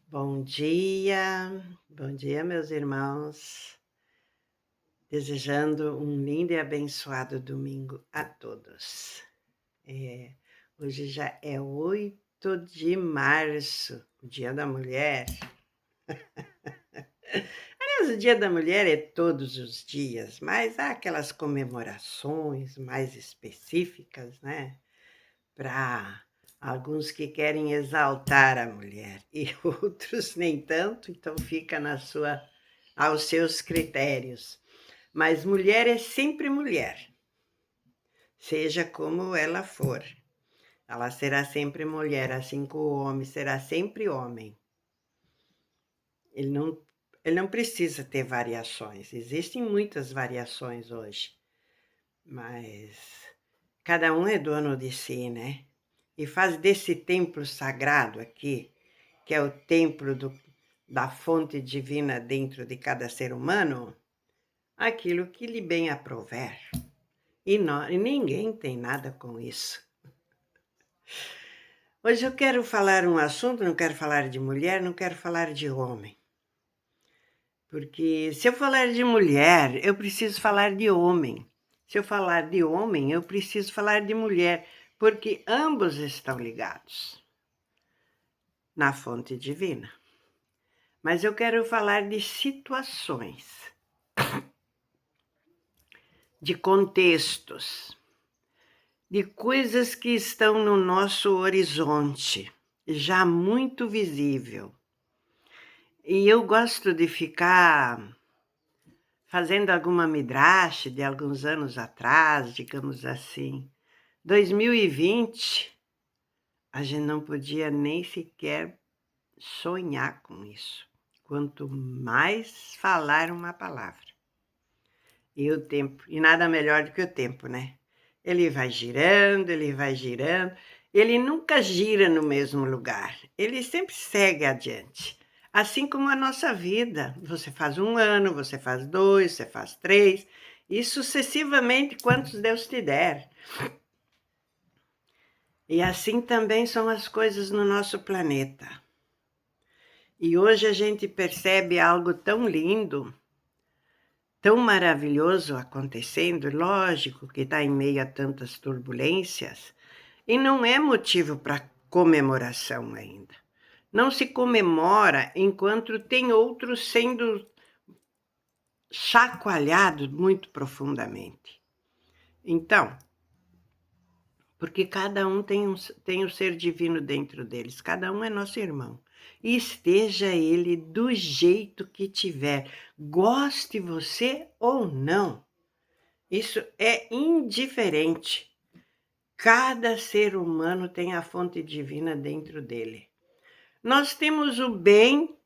Bom dia, meus irmãos. Desejando um lindo e abençoado domingo a todos. É, Hoje já é 8 de março, o Dia da Mulher. Aliás, o Dia da Mulher é todos os dias, mas há aquelas comemorações mais específicas, né? Para alguns que querem exaltar a mulher e outros nem tanto, então fica aos seus critérios. Mas mulher é sempre mulher, seja como ela for. Ela será sempre mulher, assim como o homem será sempre homem. Ele não, ele não precisa ter variações. Existem muitas variações hoje, mas cada um é dono de si, né? E faz desse templo sagrado aqui, que é o templo da fonte divina dentro de cada ser humano, aquilo que lhe bem aprouver. E ninguém tem nada com isso. Hoje eu quero falar um assunto, não quero falar de mulher, não quero falar de homem. Porque se eu falar de mulher, eu preciso falar de homem. Se eu falar de homem, eu preciso falar de mulher, porque ambos estão ligados na fonte divina. Mas eu quero falar de situações, de contextos, de coisas que estão no nosso horizonte, já muito visível. E eu gosto de ficar fazendo alguma midrash de alguns anos atrás, digamos assim. 2020, a gente não podia nem sequer sonhar com isso, quanto mais falar uma palavra. E o tempo, e nada melhor do que o tempo, né? Ele vai girando, ele nunca gira no mesmo lugar, ele sempre segue adiante. Assim como a nossa vida, você faz 1 ano, você faz 2, você faz 3, e sucessivamente quantos Deus te der. E assim também são as coisas no nosso planeta. E hoje a gente percebe algo tão lindo, tão maravilhoso acontecendo, lógico que está em meio a tantas turbulências, e não é motivo para comemoração ainda. Não se comemora enquanto tem outros sendo chacoalhados muito profundamente. Então, porque cada um tem o ser divino dentro deles, cada um é nosso irmão. E esteja ele do jeito que tiver, goste você ou não. Isso é indiferente. Cada ser humano tem a fonte divina dentro dele. Nós temos o bem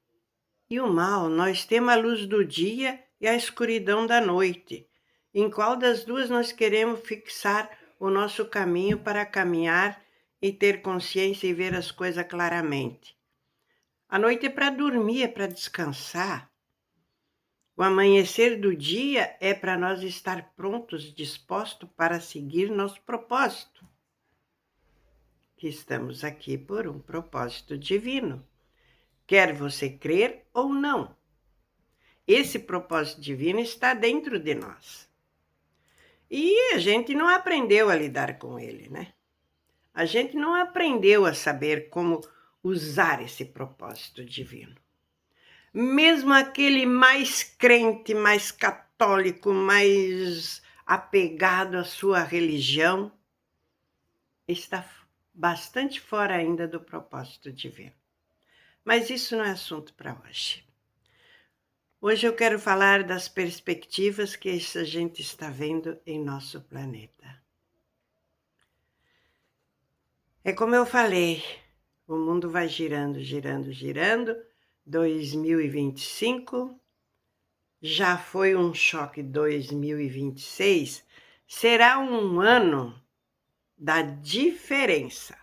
e o mal, nós temos a luz do dia e a escuridão da noite. Em qual das duas nós queremos fixar o nosso caminho para caminhar e ter consciência e ver as coisas claramente? A noite é para dormir, é para descansar. O amanhecer do dia é para nós estar prontos, dispostos para seguir nosso propósito. Que estamos aqui por um propósito divino. Quer você crer ou não. Esse propósito divino está dentro de nós. E a gente não aprendeu a lidar com ele, né? A gente não aprendeu a saber como usar esse propósito divino. Mesmo aquele mais crente, mais católico, mais apegado à sua religião, está bastante fora ainda do propósito divino. Mas isso não é assunto para hoje. Hoje eu quero falar das perspectivas que a gente está vendo em nosso planeta. É como eu falei, o mundo vai girando, girando, girando. 2025 já foi um choque. 2026 será um ano da diferença.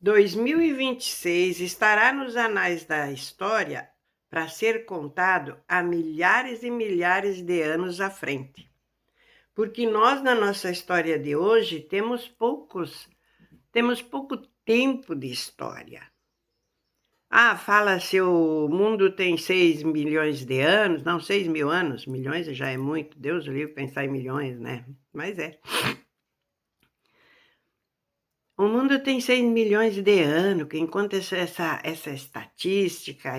2026 estará nos anais da história para ser contado há milhares e milhares de anos à frente. Porque nós, na nossa história de hoje, temos pouco tempo de história. Fala se o mundo tem 6 milhões de anos, não, 6 mil anos, milhões já é muito, Deus o livre pensar em milhões, né? Mas é. O mundo tem 6 milhões de anos, que enquanto essa estatística,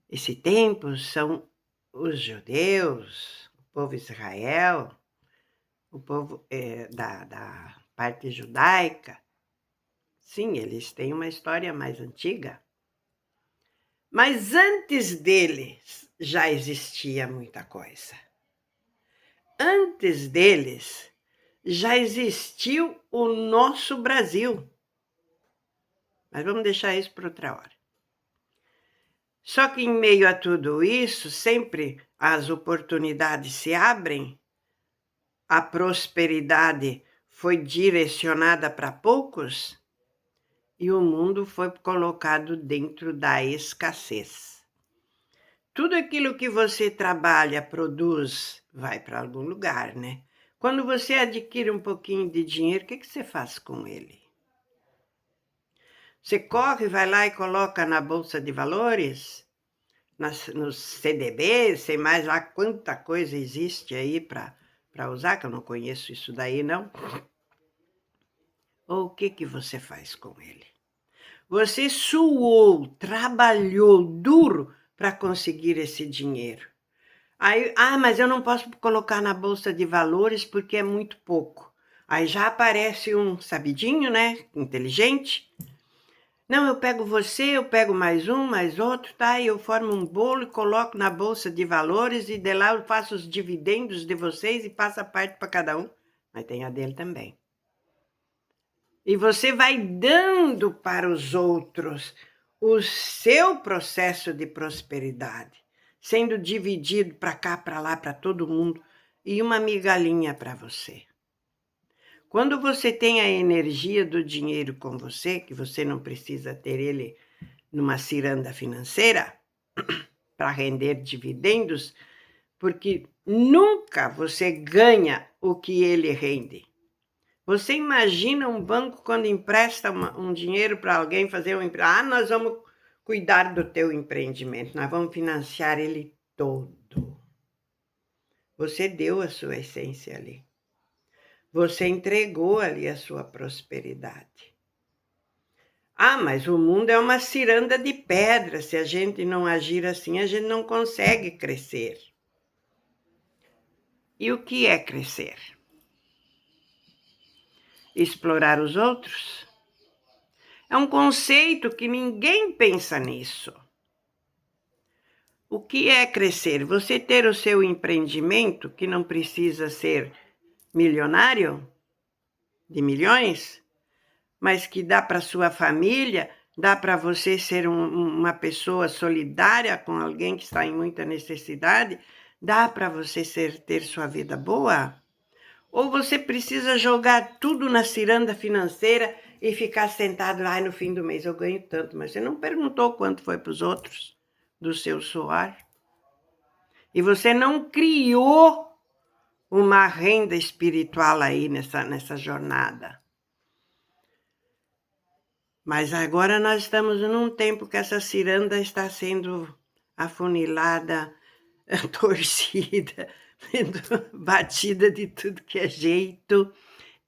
esse tempo, são os judeus, o povo Israel, o povo da parte judaica. Sim, eles têm uma história mais antiga. Mas antes deles já existia muita coisa. Antes deles já existiu o nosso Brasil. Mas vamos deixar isso para outra hora. Só que em meio a tudo isso, sempre as oportunidades se abrem, a prosperidade foi direcionada para poucos e o mundo foi colocado dentro da escassez. Tudo aquilo que você trabalha, produz, vai para algum lugar, né? Quando você adquire um pouquinho de dinheiro, o que você faz com ele? Você corre, vai lá e coloca na Bolsa de Valores, nos CDB, sei mais lá quanta coisa existe aí para usar, que eu não conheço isso daí, não. Ou o que você faz com ele? Você suou, trabalhou duro para conseguir esse dinheiro. Aí, mas eu não posso colocar na bolsa de valores porque é muito pouco. Aí já aparece um sabidinho, né? Inteligente. Não, eu pego você, eu pego mais um, mais outro, tá? E eu formo um bolo e coloco na bolsa de valores e de lá eu faço os dividendos de vocês e passo a parte para cada um. Mas tem a dele também. E você vai dando para os outros o seu processo de prosperidade, sendo dividido para cá, para lá, para todo mundo, e uma migalhinha para você. Quando você tem a energia do dinheiro com você, que você não precisa ter ele numa ciranda financeira para render dividendos, porque nunca você ganha o que ele rende. Você imagina um banco quando empresta um dinheiro para alguém fazer um empréstimo? Nós vamos cuidar do teu empreendimento, nós vamos financiar ele todo. Você deu a sua essência ali. Você entregou ali a sua prosperidade. Mas o mundo é uma ciranda de pedra. Se a gente não agir assim, a gente não consegue crescer. E o que é crescer? Explorar os outros? É um conceito que ninguém pensa nisso. O que é crescer? Você ter o seu empreendimento, que não precisa ser milionário, de milhões, mas que dá para sua família, dá para você ser uma pessoa solidária com alguém que está em muita necessidade, dá para você ter sua vida boa? Ou você precisa jogar tudo na ciranda financeira e ficar sentado lá no fim do mês, eu ganho tanto, mas você não perguntou quanto foi para os outros do seu suor? E você não criou uma renda espiritual aí nessa jornada. Mas agora nós estamos num tempo que essa ciranda está sendo afunilada, torcida, batida de tudo que é jeito.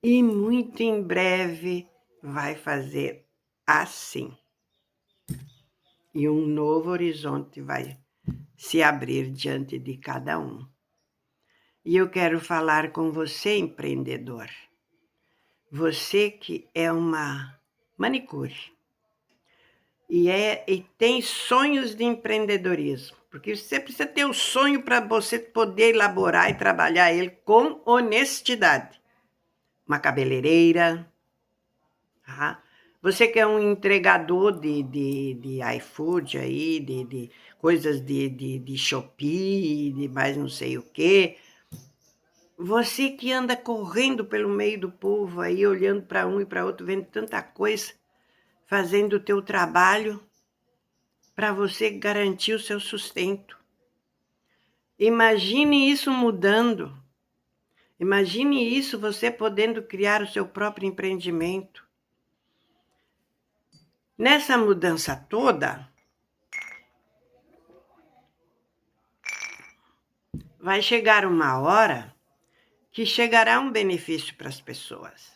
E muito em breve vai fazer assim. E um novo horizonte vai se abrir diante de cada um. E eu quero falar com você, empreendedor. Você que é uma manicure e tem sonhos de empreendedorismo, porque você precisa ter o sonho para você poder elaborar e trabalhar ele com honestidade. Uma cabeleireira, tá? Você que é um entregador de iFood aí, de coisas de Shopee, de mais não sei o quê. Você que anda correndo pelo meio do povo aí, olhando para um e para outro, vendo tanta coisa, fazendo o teu trabalho para você garantir o seu sustento. Imagine isso mudando. Imagine isso você podendo criar o seu próprio empreendimento. Nessa mudança toda, vai chegar uma hora que chegará um benefício para as pessoas.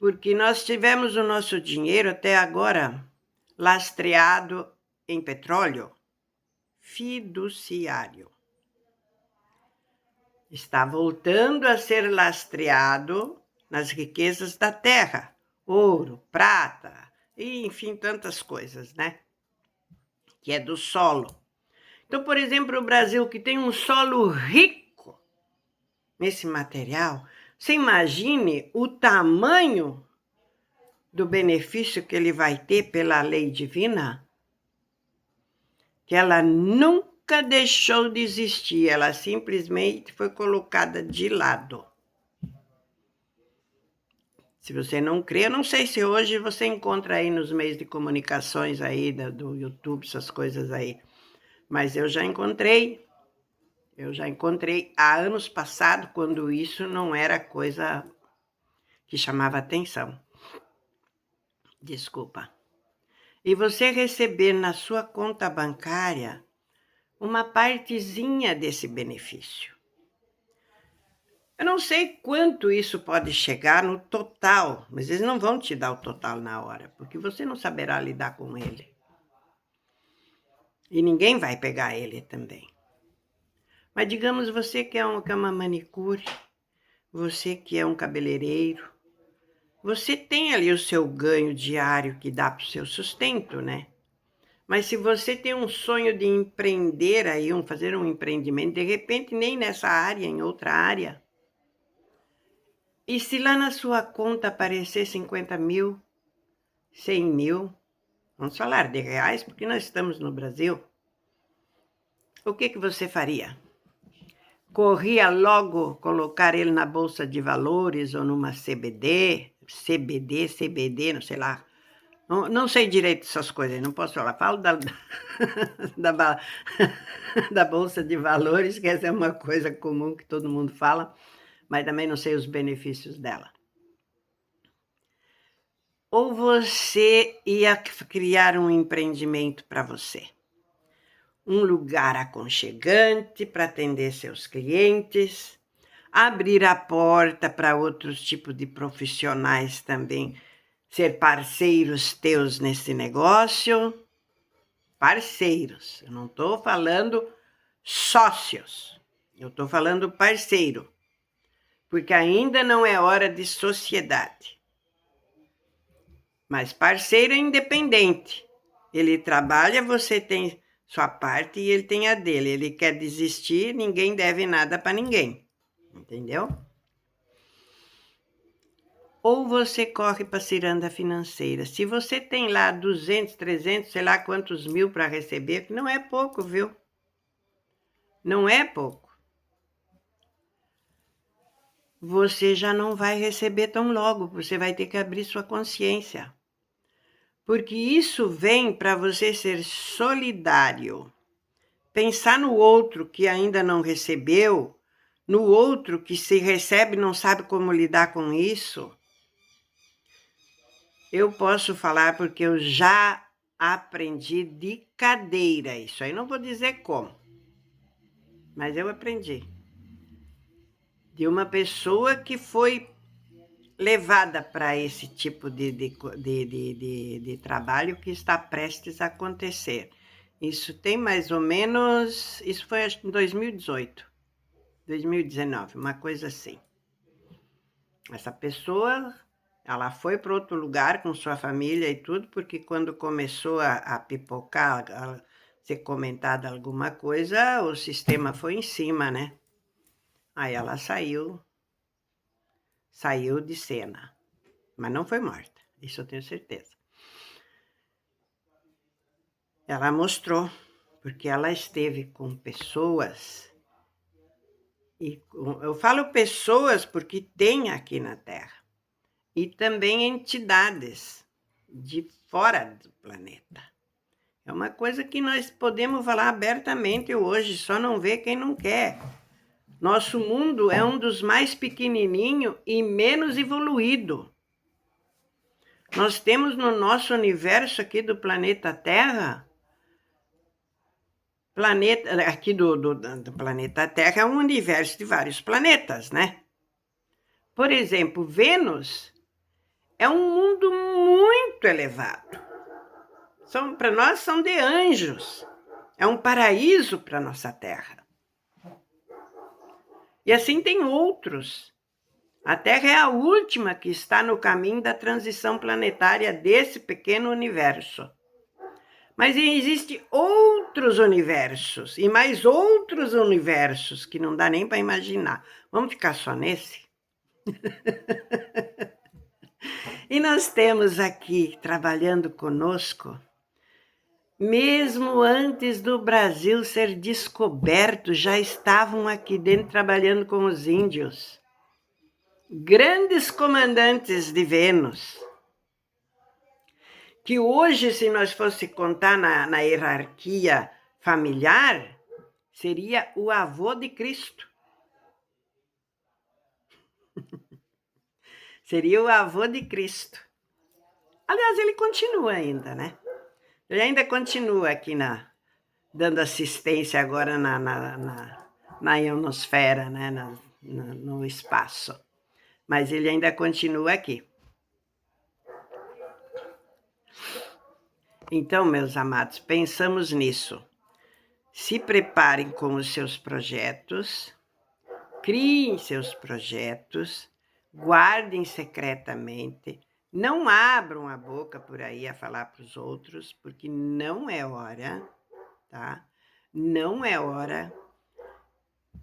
Porque nós tivemos o nosso dinheiro até agora lastreado em petróleo fiduciário. Está voltando a ser lastreado nas riquezas da terra, ouro, prata, e enfim, tantas coisas, né? Que é do solo. Então, por exemplo, o Brasil, que tem um solo rico nesse material, você imagine o tamanho do benefício que ele vai ter pela lei divina, que ela nunca deixou de existir, ela simplesmente foi colocada de lado. Se você não crê, eu não sei se hoje você encontra aí nos meios de comunicações aí do YouTube, essas coisas aí, mas eu já encontrei há anos passados, quando isso não era coisa que chamava atenção. Desculpa. E você receber na sua conta bancária uma partezinha desse benefício. Eu não sei quanto isso pode chegar no total, mas eles não vão te dar o total na hora, porque você não saberá lidar com ele. E ninguém vai pegar ele também. Mas digamos você que é uma manicure, você que é um cabeleireiro, você tem ali o seu ganho diário que dá para o seu sustento, né? Mas se você tem um sonho de empreender aí, fazer um empreendimento, de repente nem nessa área, em outra área, e se lá na sua conta aparecer 50 mil, 100 mil, vamos falar de reais, porque nós estamos no Brasil, o que você faria? Corria logo colocar ele na Bolsa de Valores ou numa CBD, não sei lá. Não sei direito essas coisas, não posso falar. Falo da, da Bolsa de Valores, que essa é uma coisa comum que todo mundo fala, mas também não sei os benefícios dela. Ou você ia criar um empreendimento para você? Um lugar aconchegante para atender seus clientes, abrir a porta para outros tipos de profissionais também ser parceiros teus nesse negócio. Parceiros, eu não estou falando sócios, eu estou falando parceiro, porque ainda não é hora de sociedade. Mas parceiro é independente, ele trabalha, você tem sua parte e ele tem a dele, ele quer desistir, ninguém deve nada para ninguém, entendeu? Ou você corre para a ciranda financeira. Se você tem lá 200, 300, sei lá quantos mil para receber, não é pouco, viu? Não é pouco. Você já não vai receber tão logo, você vai ter que abrir sua consciência. Porque isso vem para você ser solidário. Pensar no outro que ainda não recebeu, no outro que se recebe e não sabe como lidar com isso. Eu posso falar porque eu já aprendi de cadeira isso. Aí não vou dizer como, mas eu aprendi. De uma pessoa que foi levada para esse tipo de trabalho que está prestes a acontecer. Isso tem mais ou menos, isso foi acho, em 2018, 2019, uma coisa assim. Essa pessoa, ela foi para outro lugar com sua família e tudo, porque quando começou a pipocar, a ser comentada alguma coisa, o sistema foi em cima, né? Aí ela saiu de cena, mas não foi morta, isso eu tenho certeza. Ela mostrou, porque ela esteve com pessoas, e eu falo pessoas porque tem aqui na Terra, e também entidades de fora do planeta. É uma coisa que nós podemos falar abertamente hoje, só não vê quem não quer. Nosso mundo é um dos mais pequenininho e menos evoluído. Nós temos no nosso universo aqui do planeta Terra, aqui do planeta Terra é um universo de vários planetas, né? Por exemplo, Vênus é um mundo muito elevado. Para nós são de anjos. É um paraíso para nossa Terra. E assim tem outros. A Terra é a última que está no caminho da transição planetária desse pequeno universo. Mas existem outros universos e mais outros universos que não dá nem para imaginar. Vamos ficar só nesse? E nós temos aqui, trabalhando conosco, mesmo antes do Brasil ser descoberto, já estavam aqui dentro trabalhando com os índios. Grandes comandantes de Vênus, que hoje, se nós fosse contar na hierarquia familiar, seria o avô de Cristo. Seria o avô de Cristo. Aliás, ele continua ainda, né? Ele ainda continua aqui dando assistência agora na ionosfera, né? No espaço. Mas ele ainda continua aqui. Então, meus amados, pensamos nisso. Se preparem com os seus projetos, criem seus projetos, guardem secretamente, não abram a boca por aí a falar para os outros, porque não é hora, tá? Não é hora.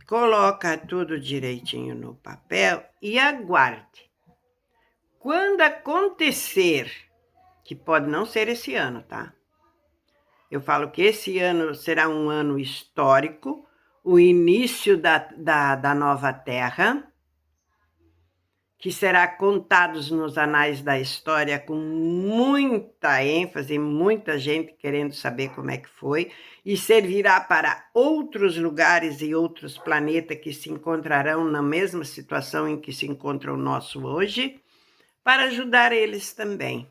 Coloca tudo direitinho no papel e aguarde. Quando acontecer, que pode não ser esse ano, tá? Eu falo que esse ano será um ano histórico, o início da nova Terra, que será contados nos anais da história com muita ênfase, muita gente querendo saber como é que foi, e servirá para outros lugares e outros planetas que se encontrarão na mesma situação em que se encontra o nosso hoje, para ajudar eles também.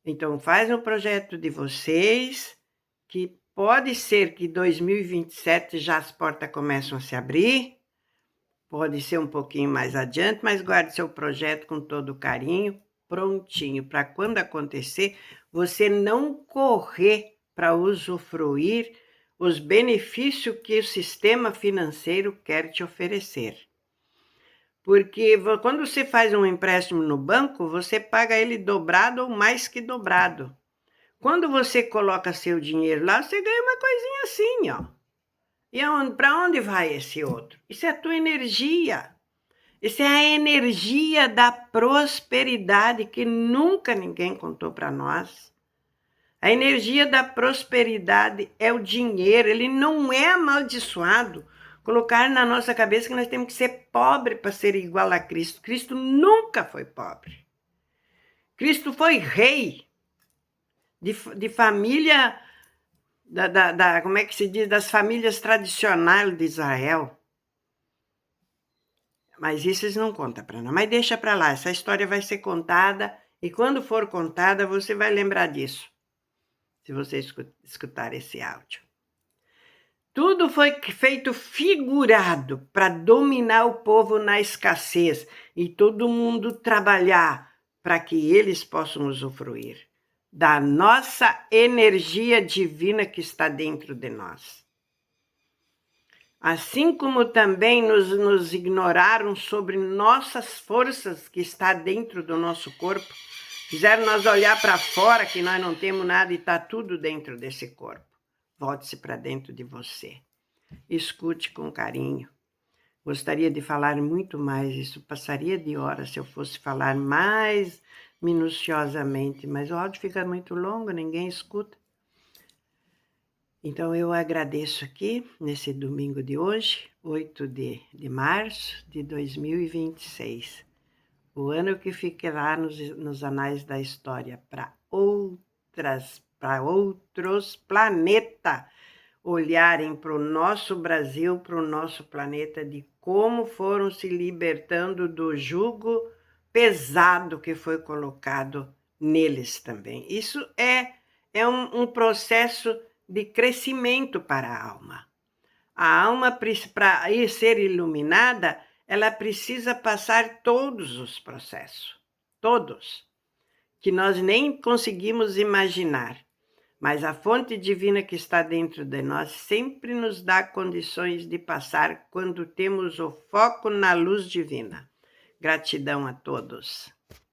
Então, faz um projeto de vocês, que pode ser que 2027 já as portas começam a se abrir, pode ser um pouquinho mais adiante, mas guarde seu projeto com todo carinho, prontinho, para quando acontecer, você não correr para usufruir os benefícios que o sistema financeiro quer te oferecer. Porque quando você faz um empréstimo no banco, você paga ele dobrado ou mais que dobrado. Quando você coloca seu dinheiro lá, você ganha uma coisinha assim, ó. E para onde vai esse outro? Isso é a tua energia. Isso é a energia da prosperidade que nunca ninguém contou para nós. A energia da prosperidade é o dinheiro, ele não é amaldiçoado. Colocar na nossa cabeça que nós temos que ser pobre para ser igual a Cristo. Cristo nunca foi pobre. Cristo foi rei de família, como é que se diz? Das famílias tradicionais de Israel. Mas isso eles não contam para nós. Mas deixa para lá, essa história vai ser contada e quando for contada você vai lembrar disso, se você escutar esse áudio. Tudo foi feito figurado para dominar o povo na escassez e todo mundo trabalhar para que eles possam usufruir da nossa energia divina que está dentro de nós. Assim como também nos ignoraram sobre nossas forças que está dentro do nosso corpo, fizeram nós olhar para fora que nós não temos nada e está tudo dentro desse corpo. Volte-se para dentro de você. Escute com carinho. Gostaria de falar muito mais, isso passaria de hora se eu fosse falar mais minuciosamente, mas o áudio fica muito longo, ninguém escuta. Então eu agradeço aqui, nesse domingo de hoje, 8 de março de 2026. O ano que ficará nos anais da história para outros planetas olharem para o nosso Brasil, para o nosso planeta, de como foram se libertando do jugo pesado que foi colocado neles também. Isso é um processo de crescimento para a alma. A alma, para ser iluminada, ela precisa passar todos os processos, todos, que nós nem conseguimos imaginar. Mas a fonte divina que está dentro de nós sempre nos dá condições de passar quando temos o foco na luz divina. Gratidão a todos.